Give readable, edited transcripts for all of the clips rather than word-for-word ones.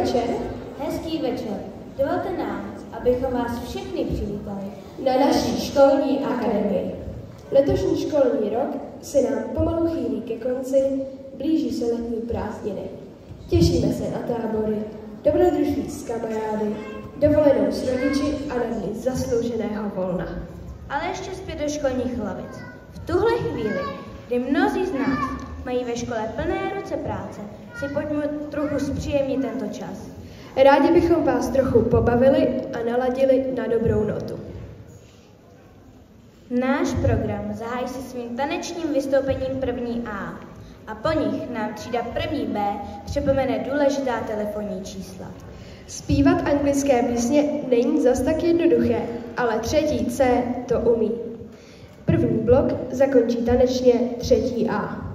večer. Hezký večer. Dovolte nám, abychom vás všechny přivítali Na naší školní akademii. Letošní školní rok se nám pomalu chýlí ke konci, blíží se letní prázdniny. Těšíme se na tábory, dobrodružství s kamarády, dovolenou s rodiči a na dny zaslouženého volna. ale ještě zpět do školních lavic. V tuhle chvíli, kdy mnozí z nás mají ve škole plné ruce práce, si pojďme trochu zpříjemnit tento čas. Rádi bychom vás trochu pobavili a naladili na dobrou notu. Náš program zahájí se svým tanečním vystoupením první A a po nich nám třída první B připomene důležitá telefonní čísla. Zpívat anglické písně není zas tak jednoduché, ale třetí C to umí. První blok zakončí tanečně třetí A.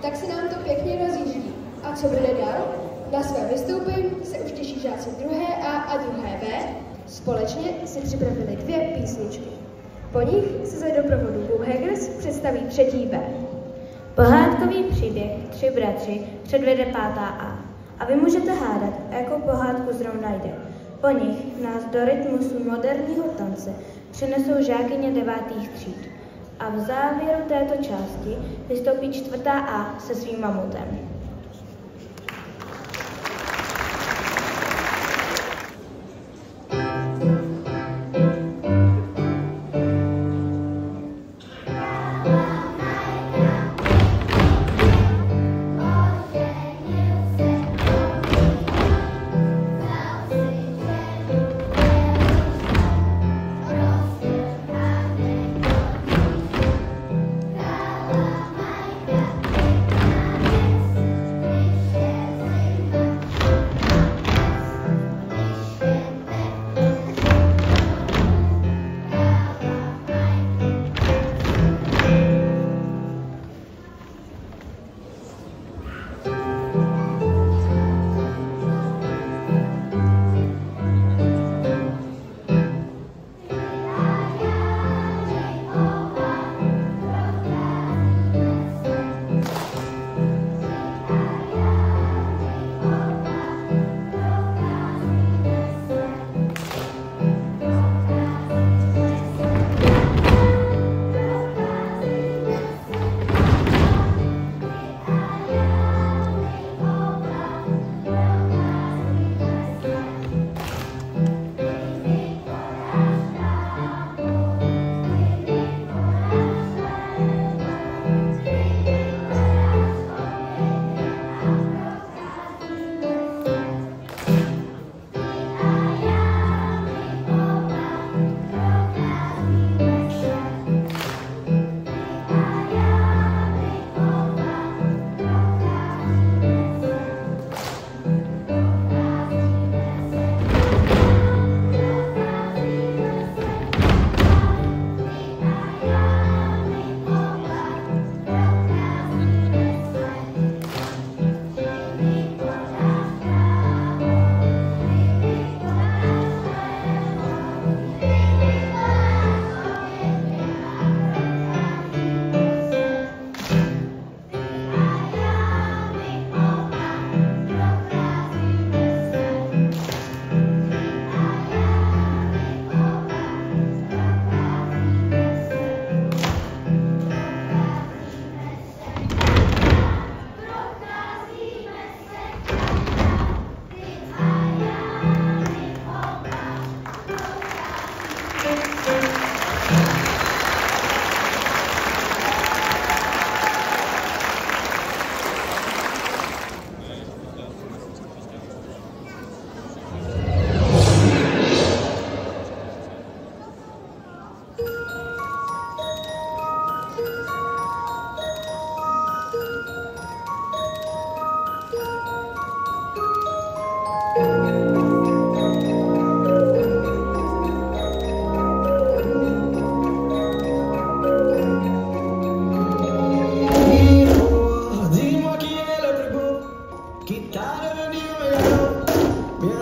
Tak se nám to pěkně rozjíždí. A co bude dál? Na své vystoupení se už těší žáci 2. A a 2. B. Společně si připravili 2 písničky. Po nich se za doprovodu Bouhegers představí 3. B. Pohádkový příběh 3 bratři předvede 5. A. A vy můžete hádat, jakou pohádku zrovna jde. Po nich nás do rytmusu moderního tance přinesou žákyně 9. tříd. A v závěru této části vystoupí 4. A se svým mamutem.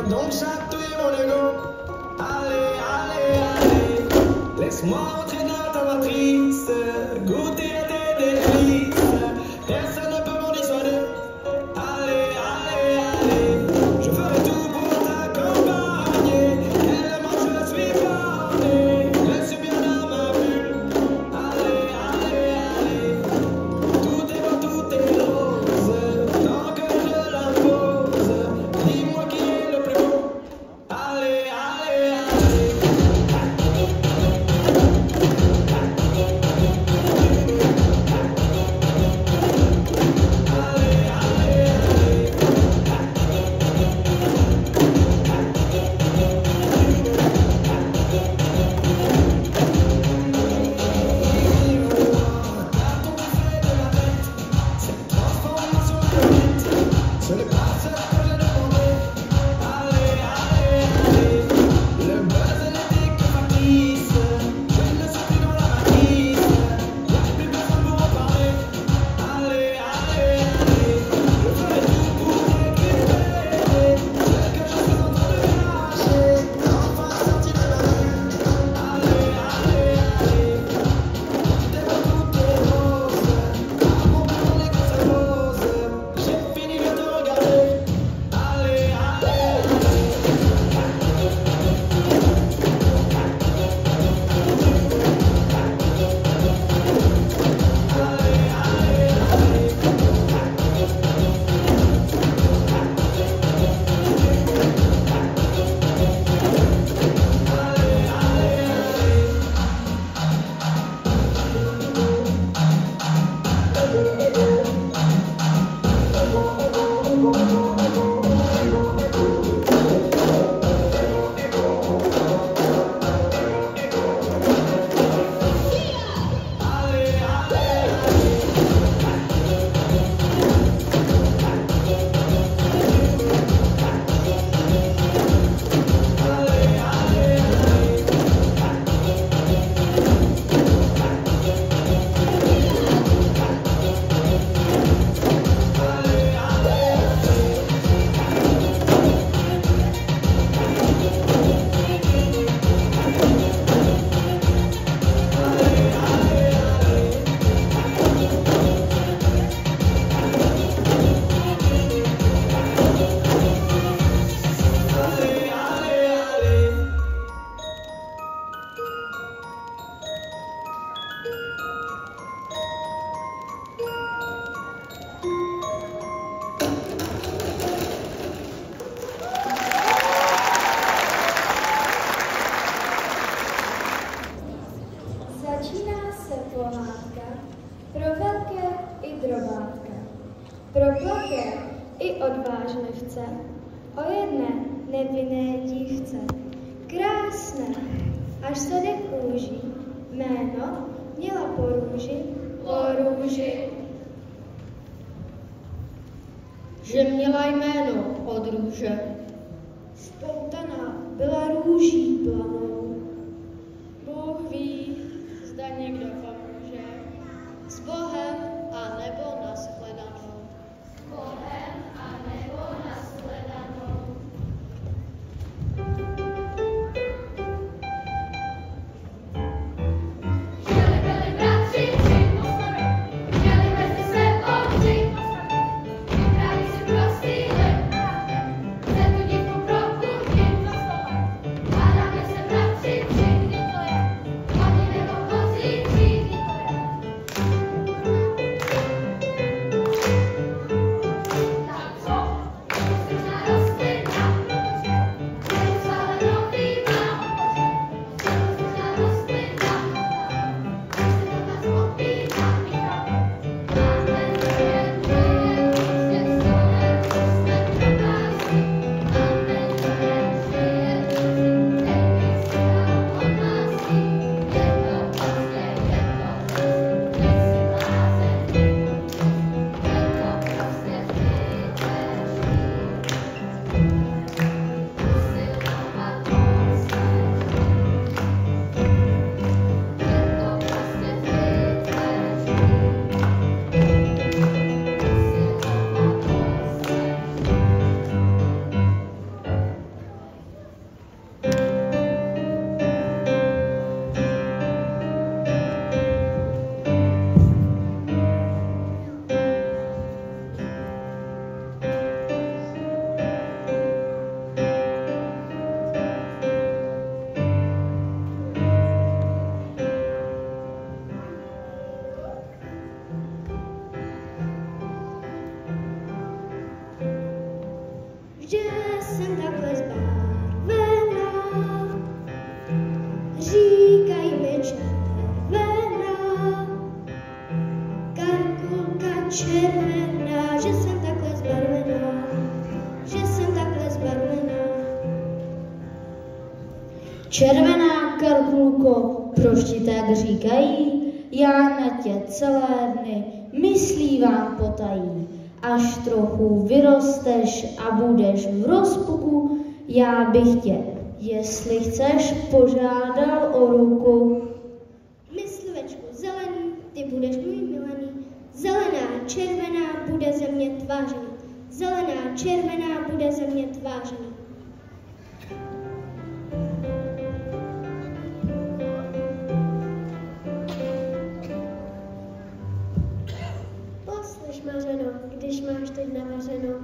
donc chatouiller mon ego. Allez, allez, allez, laisse-moi entrer dans ta matrice, goûter à tes délices. Personne ne peut m'en dissuader. Allez, allez, allez, je ferai tout pour t'accompagner. Tellement je suis borné, je suis bien dans ma bulle. Allez, allez, allez, tout est beau, tout est rose, tant que je l'impose. Dis-moi qui est le plus beau. Allez, allez, allez. Ce n'est pas ce que je demandais. Allez, allez, allez, le buzz n'était que factice. Je ne suis plus dans la matrice, y'a plus personne pour en parler. Allez, allez, allez, je ferai tout pour récupérer ce que je suis en train de cacher. Enfin sorti de ma bulle. Allez, allez, allez, tout est beau, tout est rose. À mon but on est qu'on se pose. J'ai fini de te regarder. Allez, allez, Začíná se pohádka pro velké i drobátka, pro plaché i odvážlivce, o jedné nevinné dívce. Krásné, až se nekůží, jméno měla po růži. Že měla jméno od růže. Spoutaná byla růží planou. Bůh ví, zda někdo pomůže. S Bohem a nebo nashledanou. Byli bratři, tři postavy, měli mezi sebou tři postavy. Vybrali si prostý lid, se tu dívku propustili za stolem. Hádáme se bratři, tři, kdy to je, hodně nebo pozí, tři, kdy to je. jsem takhle zbarvená, říkaj mi červená, Karkulka červená, že jsem takhle zbarvená, že jsem takhle zbarvená. Červená Karkulko, proč ti tak říkají? Já na tě celé dny myslívám potají. Až trochu vyrosteš a budeš v rozpuku, já bych tě, jestli chceš, požádal o ruku. Myslivečku zelený, ty budeš můj milený, zelená, červená bude ze mě tvářena, zelená, červená bude ze mě tvářena. Poslyš, Mařeno, když máš teď navařeno,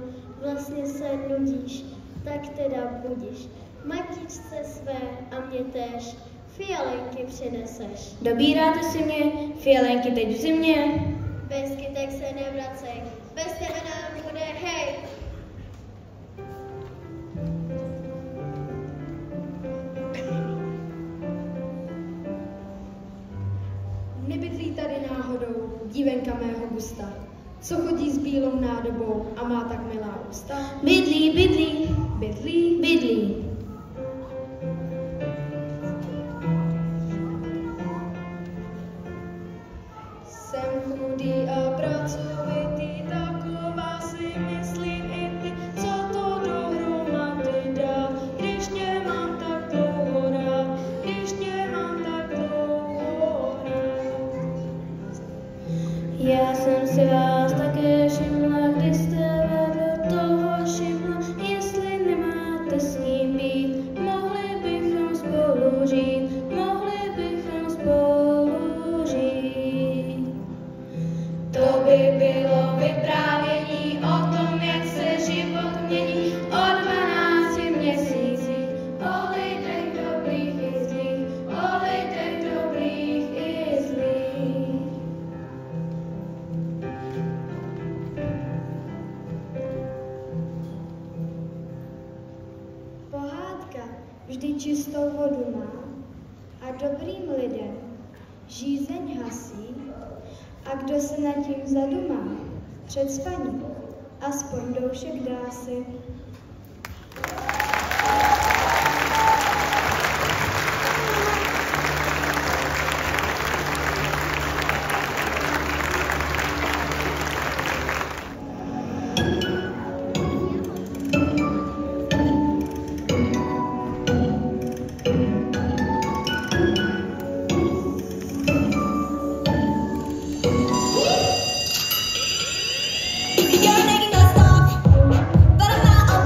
vlastně se nudíš, tak teda budíš. Matičce své a mě též, fialenky přineseš. Dobíráte si mě, fialenky teď v zimě. Bez kytek se nevracej, bez tebe nám bude hej. Nebydlí tady náhodou dívenka mého gusta, co chodí s bílou nádobou a má tak milá ústa. Bydlí, bydlí, Bydlí? bydlí. Jsem chudý a pracovitý, taková si myslím i ty, co to dohromady dá, když tě mám tak dlouho rád, když tě mám tak dlouho rád. Já jsem si vás také všimla, když jste vedle toho šimla, jestli nemáte s ním být, mohli bychom spolu žít, mohli bychom spolu žít. To by bylo vyprávění o tom, jak se život mění o 12 měsících, o lidech dobrých i zlých, o lidech dobrých i zlých. Pohádka vždy čistou vodu má a dobrým lidem žízeň hasí, a kdo se nad tím zadumá před spaním, aspoň doušek dá si. You're making us talk, but I'm not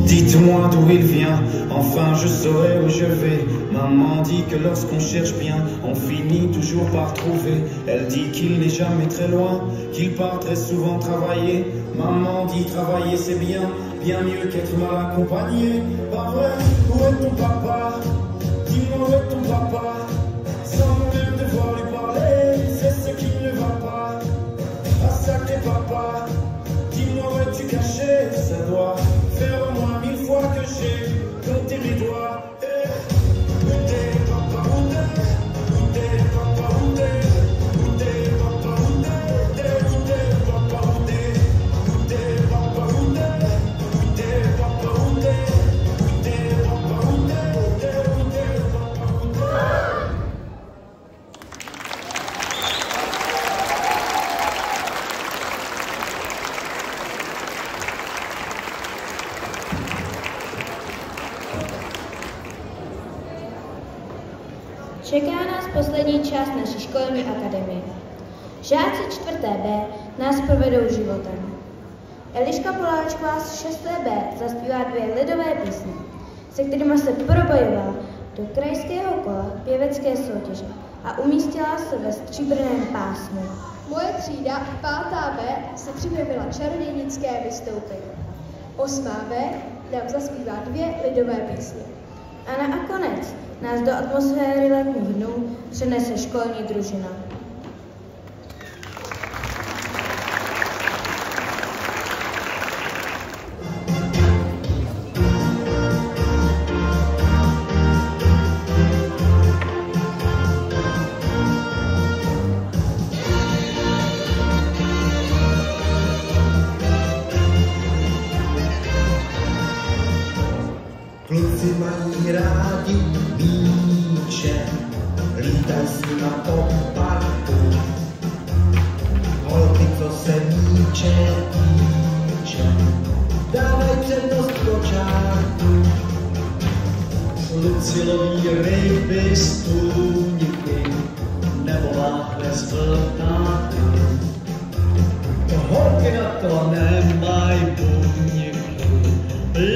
Dites-moi d'où il vient, enfin je saurai où je vais. Maman dit que lorsqu'on cherche bien, on finit toujours par trouver. Elle dit qu'il n'est jamais très loin, qu'il part très souvent travailler. Maman dit travailler c'est bien, bien mieux qu'être mal accompagné. Pas vrai, où est ton papa? Dis-moi où est ton papa? Sans même devoir lui parler, c'est ce qui ne va pas. Ah sacré papa, dis-moi où es-tu caché? Ça doit faire au moins 1000 fois que j'ai compté mes doigts. Où t'es papa, où t'es? Où t'es papa, où t'es? Où t'es papa, où t'es? Où t'es papa, où t'es? Où t'es papa, où t'es? Où t'es papa, où t'es? Où t'es papa, où t'es? Où t'es papa, où t'es? Čeká nás poslední část naší školní akademie. Žáci 4. B nás provedou životem. Eliška Poláčková z 6. B zaspívá 2 lidové písně, se kterými se probojovala do krajského kola pěvecké soutěže a umístila se ve stříbrném pásmu. Moje třída 5. B se připravila čarodějnické vystoupení. 8. B nám zaspívá 2 lidové písně. A nakonec nás do atmosféry letních dnů přenese školní družina. Kluci mají rádi míče, lítaj s nima po parku. Holky, co se míče týče, dávaj přednost kočárku. Kluci loví ryby z tůniky, nebo láhve z vltáky. Holky na to nemají buňky,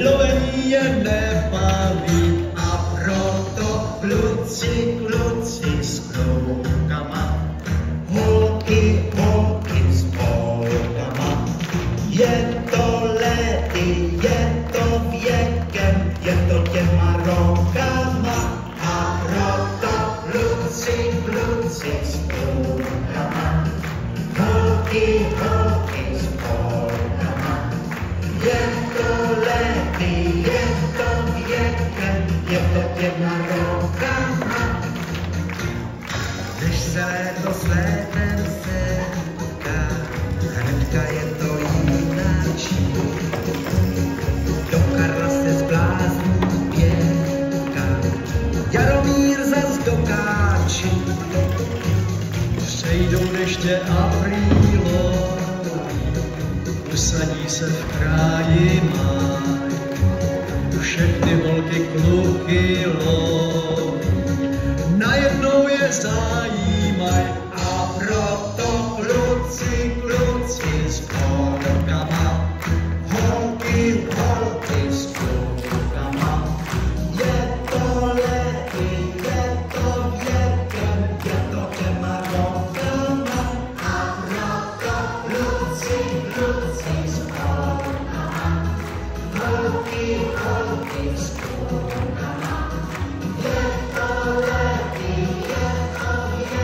lovení je nebaví a proto kluci s kroukama, holky s holkama. Je to lety, je to věkem, je to těma rokama a proto kluci s kroukama, holky s holkama. Je to lety, je to věkem, je to těma rokama. Když se léto s létem setká, hnedka je to jináčí. Do Karla se zblázní pěvka, Jaromír zas dokáčí. Přejdou deště aprílový, usadí se v kráji máj, všechny holky kluky loví, najednou je zajímaj a proto kluci s holkama, holky s klukama. Je to lety, je to věkem, je to těma rokama a proto kluci s holkama, holky s klukama. Je to lety, je to věkem.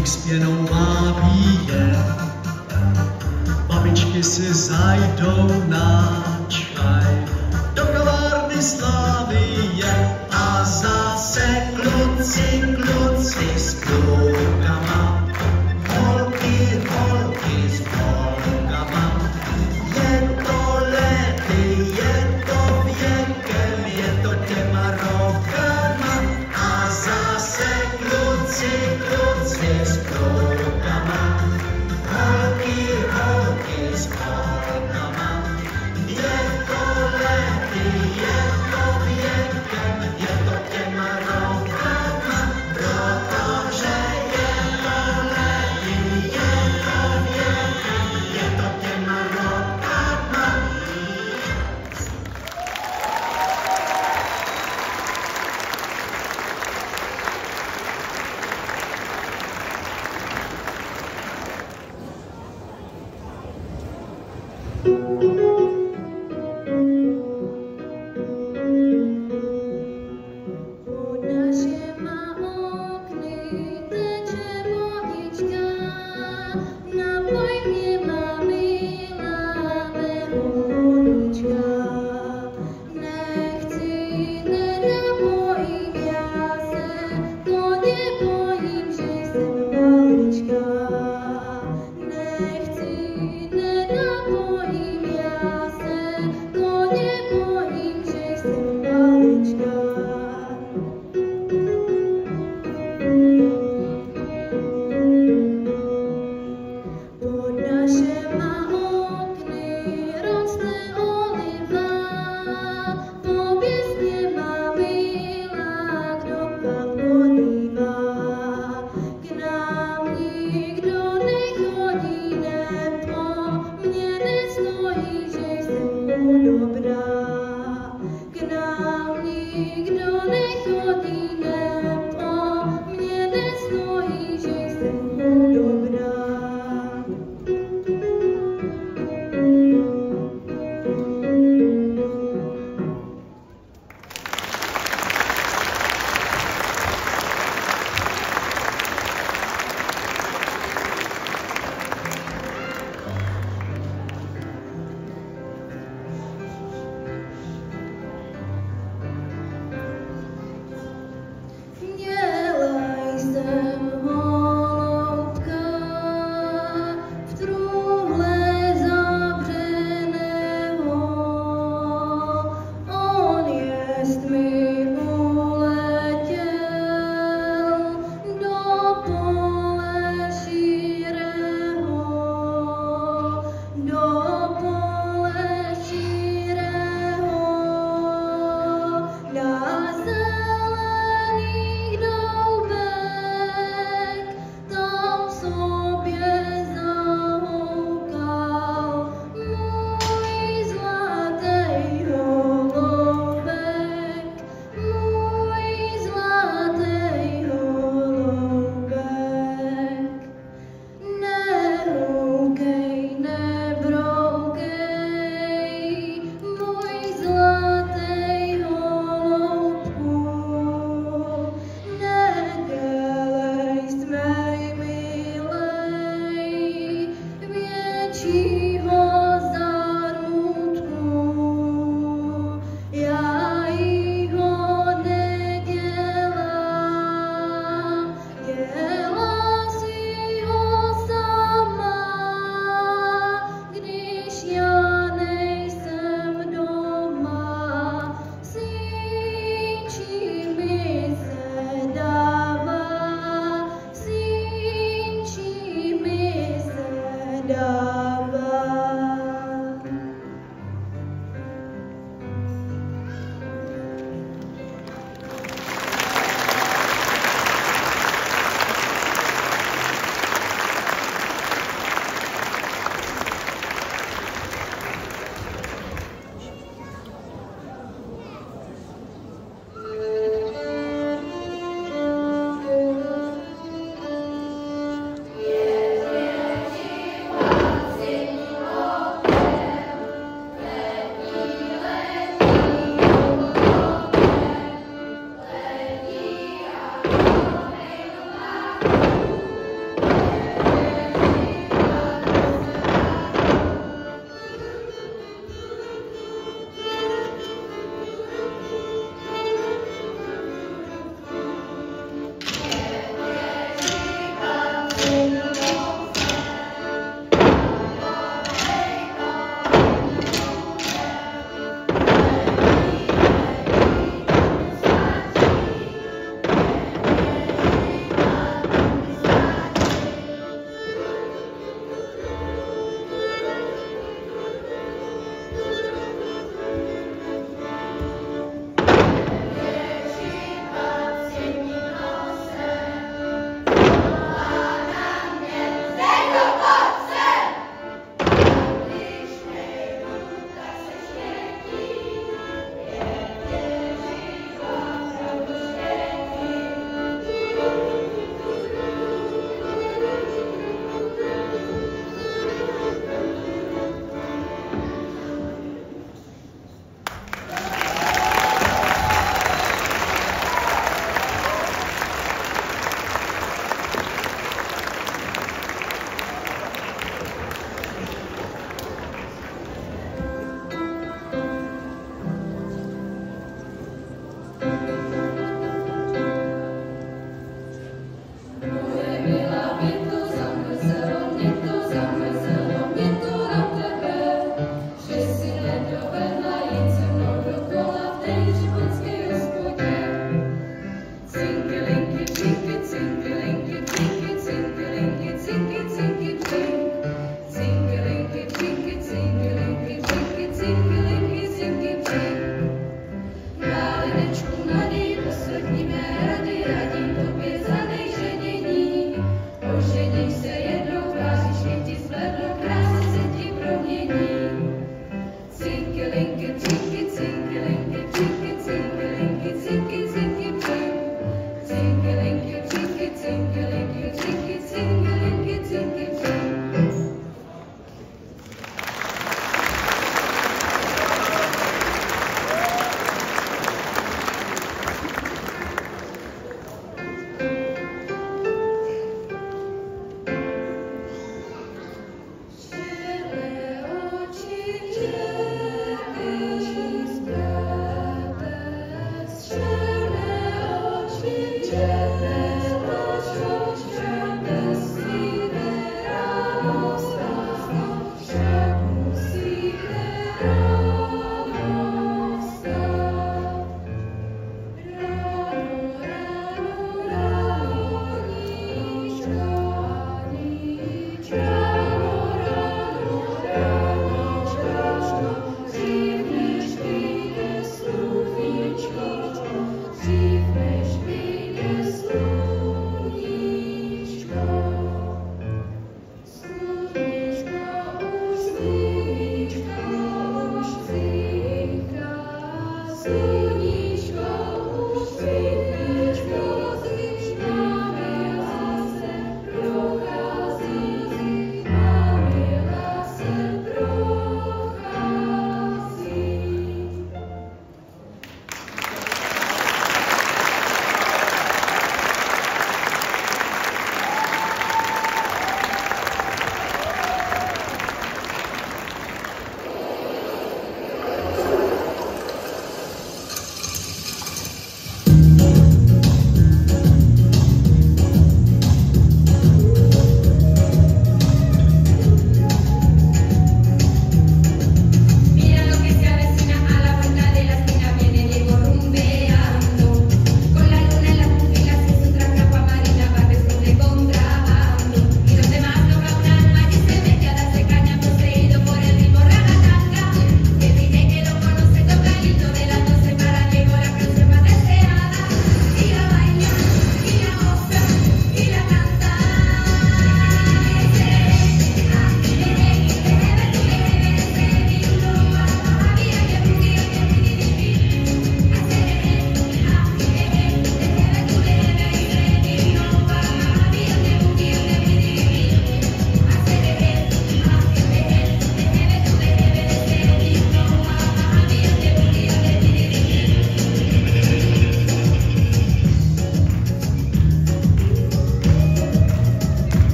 Stolík s pěnou vábí je, babičky si zajdou na čaj do kavárny Slávie a zase kluci, kluci s klukama, holky, holky s holkama. Je to lety, je to věkem, je to těma rokama a zase kluci, kluci s klukama, holky, holky s holkama. Je to lety, je to věkem, je to těma rokama,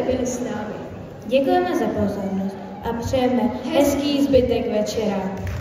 byli s námi. Děkujeme za pozornost a přejeme hezký zbytek večera.